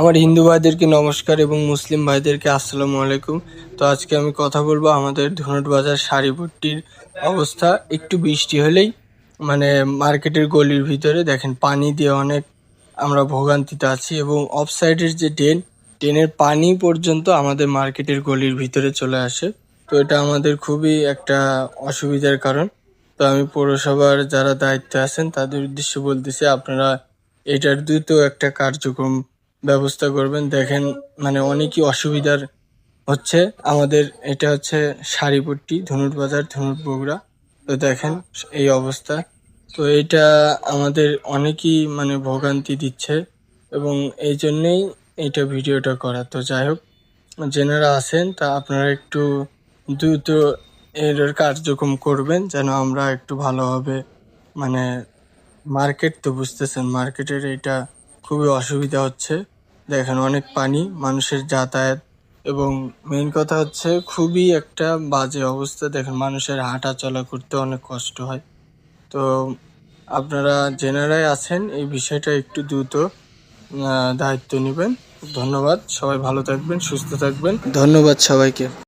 আমার হিন্দু ভাইদেরকে নমস্কার এবং মুসলিম ভাইদেরকে আসসালামু আলাইকুম। তো আজকে আমি কথা বলবো আমাদের ধুনট বাজার শাড়িপট্টির অবস্থা। একটু বৃষ্টি হলেই মানে মার্কেটের গলির ভিতরে দেখেন পানি দিয়ে অনেক আমরা ভোগান্তিতে আছি, এবং অফ সাইডের যে ড্রেনের পানি পর্যন্ত আমাদের মার্কেটের গলির ভিতরে চলে আসে। তো এটা আমাদের খুবই একটা অসুবিধার কারণ। তো আমি পৌরসভার যারা দায়িত্বে আছেন তাদের উদ্দেশ্যে বলতেছি, আপনারা এটার দ্রুত একটা কার্যক্রম ব্যবস্থা করবেন। দেখেন অনেকই অসুবিধার হচ্ছে আমাদের। এটা হচ্ছে শাড়িপট্টি, ধনুট বাজার, ধনুট বগুড়া। তো দেখেন এই অবস্থা। তো এটা আমাদের অনেকই ভোগান্তি দিচ্ছে, এবং এই জন্যেই এইটা ভিডিওটা করা। তো যাই হোক, যেনারা আছেন তা আপনারা একটু দ্রুত এর কার্যক্রম করবেন, যেন আমরা একটু ভালোভাবে মানে মার্কেট তো বুঝতেছেন, মার্কেটের এটা খুবই অসুবিধা হচ্ছে। দেখেন অনেক পানি, মানুষের যাতায়াত, এবং মেইন কথা হচ্ছে খুবই একটা বাজে অবস্থা। দেখেন মানুষের হাঁটা চলা করতে অনেক কষ্ট হয়। তো আপনারা যেনারাই আছেন এই বিষয়টা একটু দ্রুত দায়িত্ব নেবেন। ধন্যবাদ, সবাই ভালো থাকবেন, সুস্থ থাকবেন। ধন্যবাদ সবাইকে।